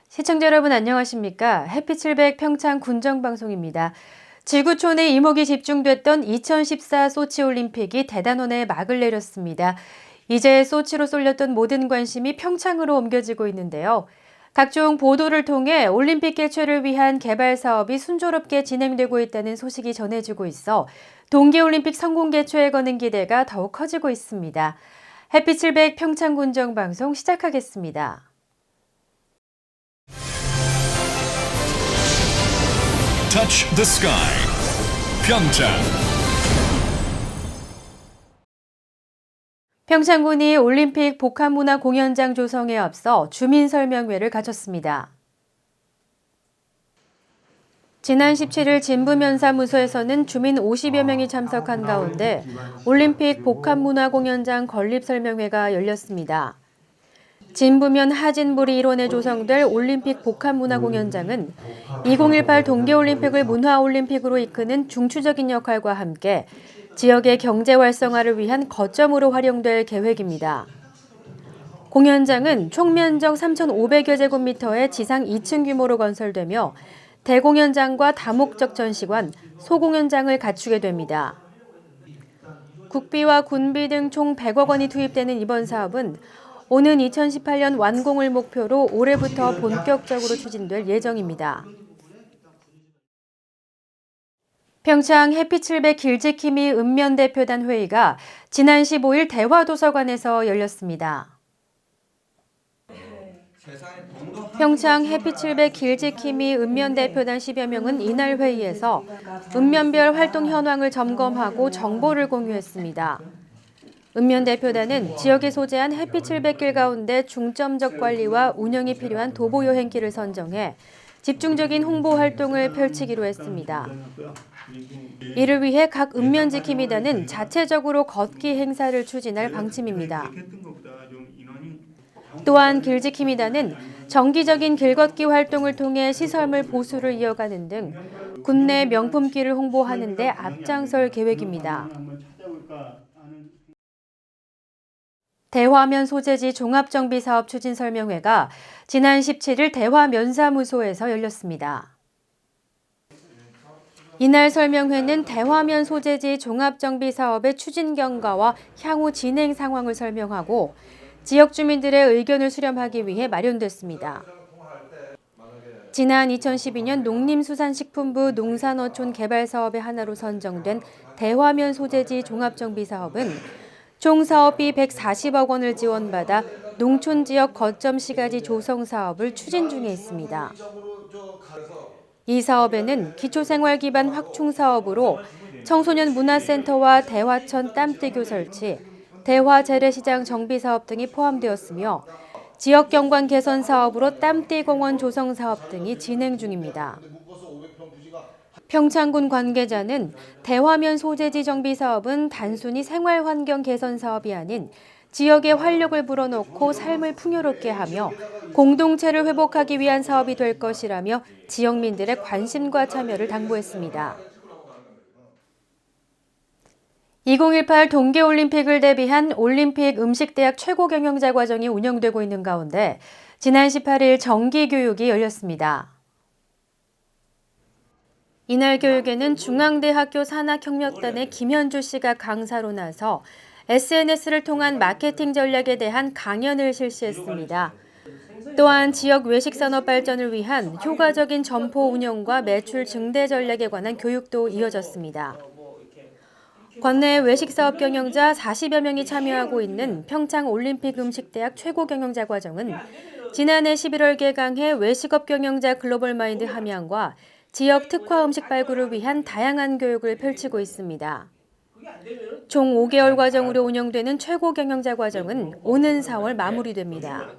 시청자 여러분 안녕하십니까? 해피700 평창 군정방송입니다. 지구촌의 이목이 집중됐던 2014 소치올림픽이 대단원에 막을 내렸습니다. 이제 소치로 쏠렸던 모든 관심이 평창으로 옮겨지고 있는데요. 각종 보도를 통해 올림픽 개최를 위한 개발 사업이 순조롭게 진행되고 있다는 소식이 전해지고 있어 동계올림픽 성공 개최에 거는 기대가 더욱 커지고 있습니다. 해피700 평창 군정방송 시작하겠습니다. Touch the sky. 평창. 평창군이 올림픽 복합문화 공연장 조성에 앞서 주민 설명회를 가졌습니다. 지난 17일 진부면사무소에서는 주민 50여 명이 참석한 가운데 올림픽 복합문화 공연장 건립 설명회가 열렸습니다. 진부면 하진부리 일원에 조성될 올림픽 복합문화공연장은 2018 동계올림픽을 문화올림픽으로 이끄는 중추적인 역할과 함께 지역의 경제 활성화를 위한 거점으로 활용될 계획입니다. 공연장은 총 면적 3,500여 제곱미터의 지상 2층 규모로 건설되며 대공연장과 다목적 전시관, 소공연장을 갖추게 됩니다. 국비와 군비 등 총 100억 원이 투입되는 이번 사업은 오는 2018년 완공을 목표로 올해부터 본격적으로 추진될 예정입니다. 평창 해피700 길지킴이 읍면대표단 회의가 지난 15일 대화도서관에서 열렸습니다. 평창 해피700 길지킴이 읍면대표단 10여 명은 이날 회의에서 읍면별 활동 현황을 점검하고 정보를 공유했습니다. 읍면대표단은 지역에 소재한 해피700길 가운데 중점적 관리와 운영이 필요한 도보 여행길을 선정해 집중적인 홍보 활동을 펼치기로 했습니다. 이를 위해 각 읍면지킴이단은 자체적으로 걷기 행사를 추진할 방침입니다. 또한 길지킴이단은 정기적인 길걷기 활동을 통해 시설물 보수를 이어가는 등 국내 명품길을 홍보하는 데 앞장설 계획입니다. 대화면 소재지 종합정비사업 추진설명회가 지난 17일 대화면사무소에서 열렸습니다. 이날 설명회는 대화면 소재지 종합정비사업의 추진 경과와 향후 진행 상황을 설명하고 지역 주민들의 의견을 수렴하기 위해 마련됐습니다. 지난 2012년 농림수산식품부 농산어촌 개발사업의 하나로 선정된 대화면 소재지 종합정비사업은 총 사업비 140억 원을 지원받아 농촌 지역 거점 시가지 조성 사업을 추진 중에 있습니다. 이 사업에는 기초생활 기반 확충 사업으로 청소년 문화센터와 대화천 땀띠교 설치, 대화 재래시장 정비 사업 등이 포함되었으며 지역 경관 개선 사업으로 땀띠공원 조성 사업 등이 진행 중입니다. 평창군 관계자는 대화면 소재지 정비 사업은 단순히 생활 환경 개선 사업이 아닌 지역의 활력을 불어넣고 삶을 풍요롭게 하며 공동체를 회복하기 위한 사업이 될 것이라며 지역민들의 관심과 참여를 당부했습니다. 2018 동계올림픽을 대비한 올림픽 음식대학 최고경영자 과정이 운영되고 있는 가운데 지난 18일 정기교육이 열렸습니다. 이날 교육에는 중앙대학교 산학협력단의 김현주 씨가 강사로 나서 SNS를 통한 마케팅 전략에 대한 강연을 실시했습니다. 또한 지역 외식산업 발전을 위한 효과적인 점포 운영과 매출 증대 전략에 관한 교육도 이어졌습니다. 관내 외식사업 경영자 40여 명이 참여하고 있는 평창 올림픽 음식대학 최고경영자 과정은 지난해 11월 개강해 외식업 경영자 글로벌 마인드 함양과 지역 특화 음식 발굴을 위한 다양한 교육을 펼치고 있습니다. 총 5개월 과정으로 운영되는 최고 경영자 과정은 오는 4월 마무리됩니다.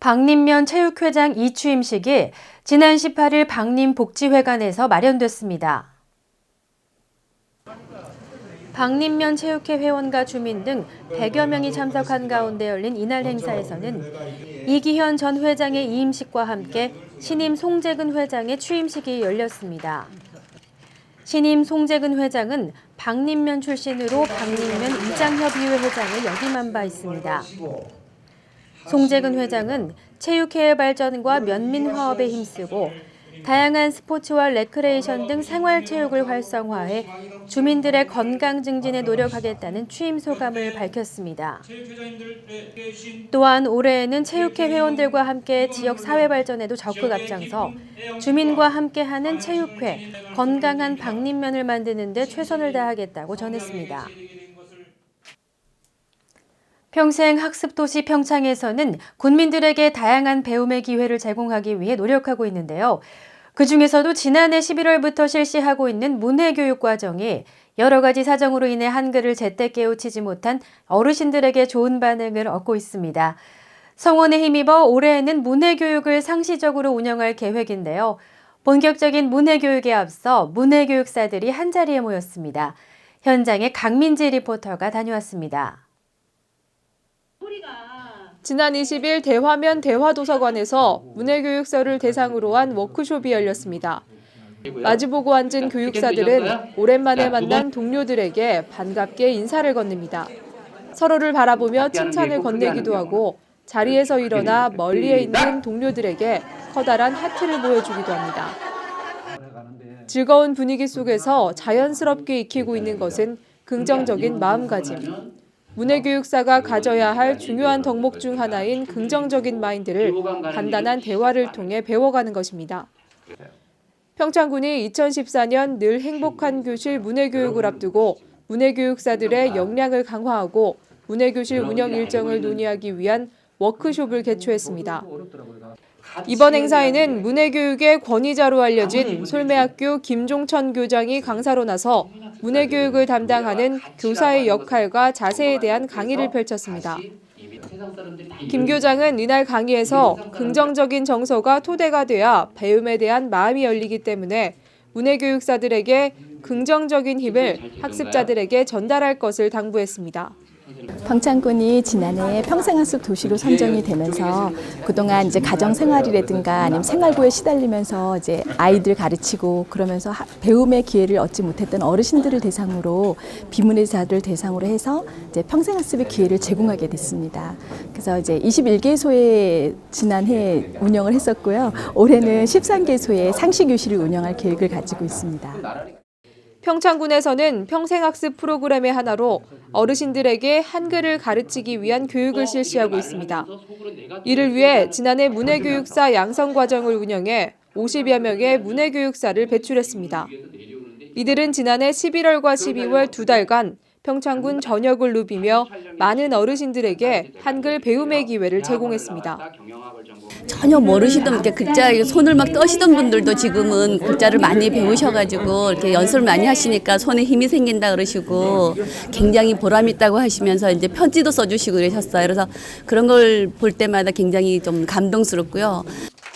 박림면 체육회장 이취임식이 지난 18일 박림복지회관에서 마련됐습니다. 박림면 체육회 회원과 주민 등 100여 명이 참석한 가운데 열린 이날 행사에서는 이기현 전 회장의 이임식과 함께 신임 송재근 회장의 취임식이 열렸습니다. 신임 송재근 회장은 박림면 출신으로 박림면 이장협의회 회장을 역임한 바 있습니다. 송재근 회장은 체육회의 발전과 면민화업에 힘쓰고 다양한 스포츠와 레크레이션 등 생활체육을 활성화해 주민들의 건강 증진에 노력하겠다는 취임 소감을 밝혔습니다. 또한 올해에는 체육회 회원들과 함께 지역 사회 발전에도 적극 앞장서 주민과 함께하는 체육회, 건강한 방림면을 만드는 데 최선을 다하겠다고 전했습니다. 평생학습도시 평창에서는 군민들에게 다양한 배움의 기회를 제공하기 위해 노력하고 있는데요. 그중에서도 지난해 11월부터 실시하고 있는 문해교육 과정이 여러 가지 사정으로 인해 한글을 제때 깨우치지 못한 어르신들에게 좋은 반응을 얻고 있습니다. 성원에 힘입어 올해에는 문해교육을 상시적으로 운영할 계획인데요. 본격적인 문해교육에 앞서 문해교육사들이 한자리에 모였습니다. 현장에 강민지 리포터가 다녀왔습니다. 지난 20일 대화면 대화도서관에서 문해교육서를 대상으로 한 워크숍이 열렸습니다. 마주보고 앉은 교육사들은 오랜만에 만난 동료들에게 반갑게 인사를 건넵니다. 서로를 바라보며 칭찬을 건네기도 하고 자리에서 일어나 멀리에 있는 동료들에게 커다란 하트를 보여주기도 합니다. 즐거운 분위기 속에서 자연스럽게 익히고 있는 것은 긍정적인 마음가짐. 문해교육사가 가져야 할 중요한 덕목 중 하나인 긍정적인 마인드를 간단한 대화를 통해 배워가는 것입니다. 평창군이 2014년 늘 행복한 교실 문해교육을 앞두고 문해교육사들의 역량을 강화하고 문해교실 운영 일정을 논의하기 위한 워크숍을 개최했습니다. 이번 행사에는 문해교육의 권위자로 알려진 솔매학교 김종천 교장이 강사로 나서 문해교육을 담당하는 교사의 역할과 자세에 대한 강의를 펼쳤습니다. 김 교장은 이날 강의에서 긍정적인 정서가 토대가 돼야 배움에 대한 마음이 열리기 때문에 문해교육사들에게 긍정적인 힘을 학습자들에게 전달할 것을 당부했습니다. 평창군이 지난해 평생학습 도시로 선정이 되면서 그동안 이제 가정 생활이라든가 아니면 생활고에 시달리면서 이제 아이들 가르치고 그러면서 배움의 기회를 얻지 못했던 어르신들을 대상으로 비문의사들 대상으로 해서 이제 평생학습의 기회를 제공하게 됐습니다. 그래서 이제 21개소에 지난해 운영을 했었고요. 올해는 13개소에 상시교실을 운영할 계획을 가지고 있습니다. 평창군에서는 평생학습 프로그램의 하나로 어르신들에게 한글을 가르치기 위한 교육을 실시하고 있습니다. 이를 위해 지난해 문해교육사 양성과정을 운영해 50여 명의 문해교육사를 배출했습니다. 이들은 지난해 11월과 12월 2달간 평창군 전역을 누비며 많은 어르신들에게 한글 배움의 기회를 제공했습니다. 전혀 모르시던 이렇게 글자 손을 막 떠시던 분들도 지금은 글자를 많이 배우셔가지고 이렇게 연습을 많이 하시니까 손에 힘이 생긴다 그러시고 굉장히 보람 있다고 하시면서 이제 편지도 써주시고 그러셨어요. 그래서 그런 걸 볼 때마다 굉장히 좀 감동스럽고요.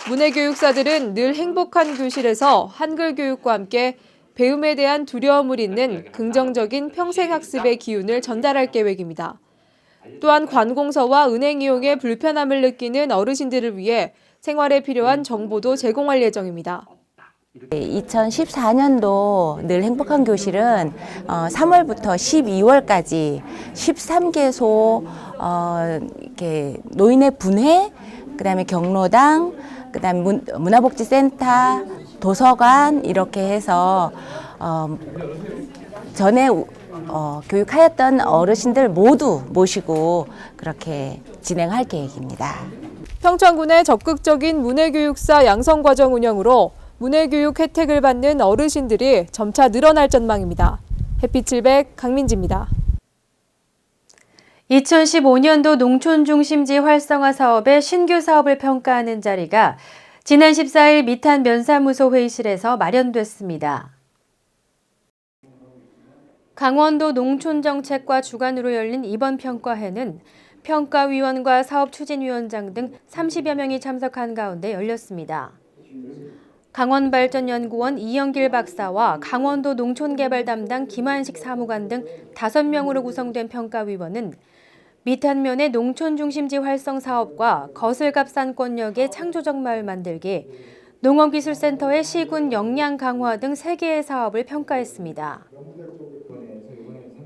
문해교육사들은 늘 행복한 교실에서 한글 교육과 함께 배움에 대한 두려움을 잊는 긍정적인 평생학습의 기운을 전달할 계획입니다. 또한 관공서와 은행 이용에 불편함을 느끼는 어르신들을 위해 생활에 필요한 정보도 제공할 예정입니다. 2014년도 늘 행복한 교실은 3월부터 12월까지 13개소 이렇게 노인의 분회, 그다음에 경로당, 그다음에 문화복지센터, 도서관 이렇게 해서 전에 교육하였던 어르신들 모두 모시고 그렇게 진행할 계획입니다. 평창군의 적극적인 문해교육사 양성과정 운영으로 문해교육 혜택을 받는 어르신들이 점차 늘어날 전망입니다. 햇빛700 강민지입니다. 2015년도 농촌중심지 활성화 사업의 신규 사업을 평가하는 자리가 지난 14일 미탄 면사무소 회의실에서 마련됐습니다. 강원도 농촌정책과 주관으로 열린 이번 평가회는 평가위원과 사업추진위원장 등 30여 명이 참석한 가운데 열렸습니다. 강원발전연구원 이영길 박사와 강원도 농촌개발 담당 김한식 사무관 등 5명으로 구성된 평가위원은 미탄면의 농촌중심지 활성 사업과 거슬갑산권역의 창조적 마을 만들기, 농업기술센터의 시군 역량 강화 등 3개의 사업을 평가했습니다.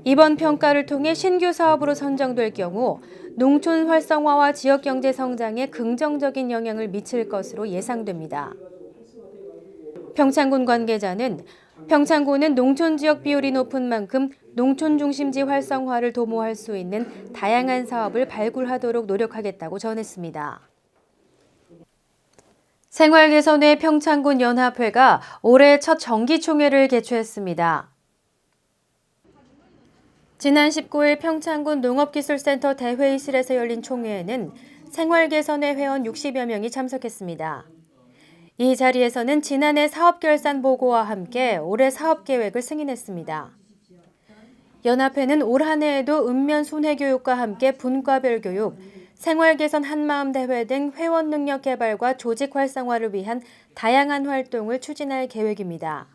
이번 평가를 통해 신규 사업으로 선정될 경우 농촌 활성화와 지역 경제 성장에 긍정적인 영향을 미칠 것으로 예상됩니다. 평창군 관계자는 평창군은 농촌 지역 비율이 높은 만큼 농촌 중심지 활성화를 도모할 수 있는 다양한 사업을 발굴하도록 노력하겠다고 전했습니다. 생활개선회 평창군 연합회가 올해 첫 정기총회를 개최했습니다. 지난 19일 평창군 농업기술센터 대회의실에서 열린 총회에는 생활개선회 회원 60여 명이 참석했습니다. 이 자리에서는 지난해 사업결산 보고와 함께 올해 사업계획을 승인했습니다. 연합회는 올 한 해에도 읍면 순회교육과 함께 분과별 교육, 생활개선 한마음 대회 등 회원 능력 개발과 조직 활성화를 위한 다양한 활동을 추진할 계획입니다.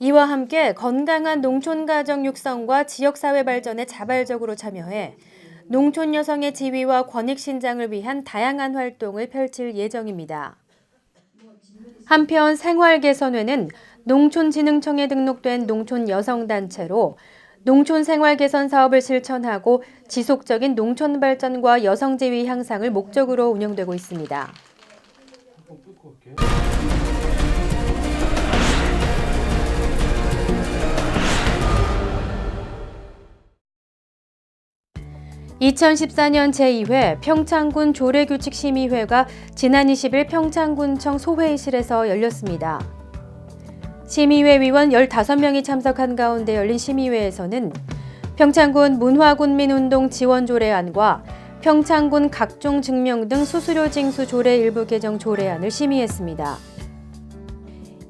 이와 함께 건강한 농촌 가정 육성과 지역사회 발전에 자발적으로 참여해 농촌 여성의 지위와 권익 신장을 위한 다양한 활동을 펼칠 예정입니다. 한편 생활개선회는 농촌진흥청에 등록된 농촌 여성단체로 농촌 생활개선 사업을 실천하고 지속적인 농촌 발전과 여성 지위 향상을 목적으로 운영되고 있습니다. (2014년) 제2회 평창군 조례규칙심의회가 지난 20일 평창군청 소회의실에서 열렸습니다. 심의회 위원 15명이 참석한 가운데 열린 심의회에서는 평창군 문화군민운동 지원 조례안과 평창군 각종 증명 등 수수료 징수 조례 일부 개정 조례안을 심의했습니다.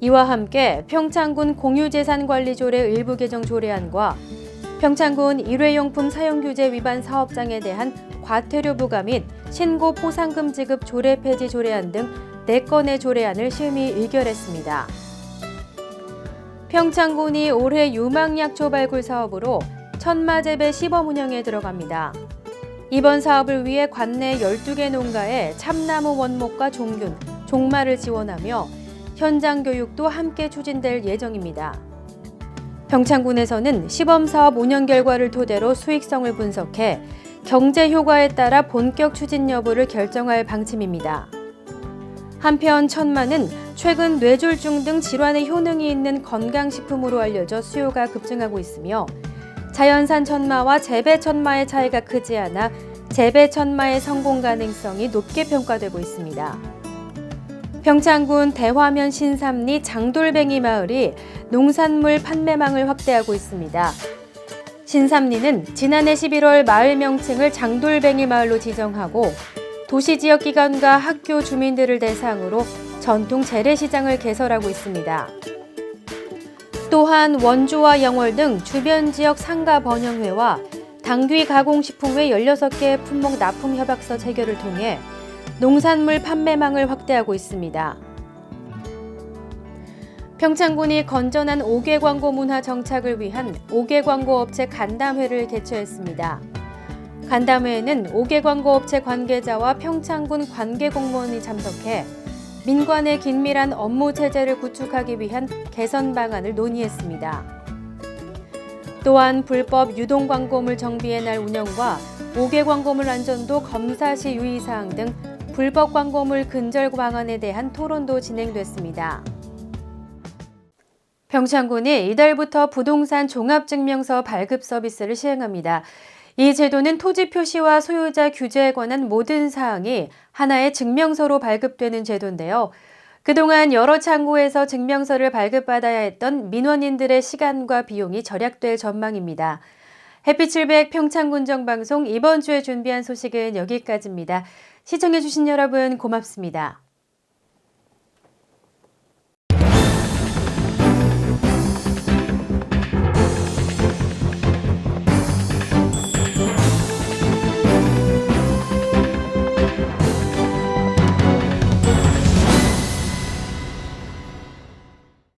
이와 함께 평창군 공유재산관리 조례 일부 개정 조례안과 평창군 일회용품 사용규제 위반 사업장에 대한 과태료 부과 및 신고 포상금 지급 조례 폐지 조례안 등 4건의 조례안을 심의 의결했습니다. 평창군이 올해 유망약초 발굴 사업으로 천마재배 시범 운영에 들어갑니다. 이번 사업을 위해 관내 12개 농가에 참나무 원목과 종균, 종마를 지원하며 현장 교육도 함께 추진될 예정입니다. 평창군에서는 시범사업 운영 결과를 토대로 수익성을 분석해 경제 효과에 따라 본격 추진 여부를 결정할 방침입니다. 한편 천마는 최근 뇌졸중 등 질환의 효능이 있는 건강식품으로 알려져 수요가 급증하고 있으며 자연산 천마와 재배 천마의 차이가 크지 않아 재배 천마의 성공 가능성이 높게 평가되고 있습니다. 평창군 대화면 신삼리 장돌뱅이 마을이 농산물 판매망을 확대하고 있습니다. 신삼리는 지난해 11월 마을 명칭을 장돌뱅이 마을로 지정하고 도시지역기관과 학교 주민들을 대상으로 전통 재래시장을 개설하고 있습니다. 또한 원주와 영월 등 주변 지역 상가 번영회와 당귀 가공식품회 16개 품목 납품 협약서 체결을 통해 농산물 판매망을 확대하고 있습니다. 평창군이 건전한 5개 광고 문화 정착을 위한 5개 광고 업체 간담회를 개최했습니다. 간담회에는 5개 광고 업체 관계자와 평창군 관계 공무원이 참석해 민관의 긴밀한 업무 체제를 구축하기 위한 개선 방안을 논의했습니다. 또한 불법 유동 광고물 정비의 날 운영과 5개 광고물 안전도 검사 시 유의사항 등 불법 광고물 근절 방안에 대한 토론도 진행됐습니다. 평창군이 이달부터 부동산 종합증명서 발급 서비스를 시행합니다. 이 제도는 토지 표시와 소유자 규제에 관한 모든 사항이 하나의 증명서로 발급되는 제도인데요. 그동안 여러 창구에서 증명서를 발급받아야 했던 민원인들의 시간과 비용이 절약될 전망입니다. 햇빛700 평창군정방송 이번 주에 준비한 소식은 여기까지입니다. 시청해주신 여러분 고맙습니다.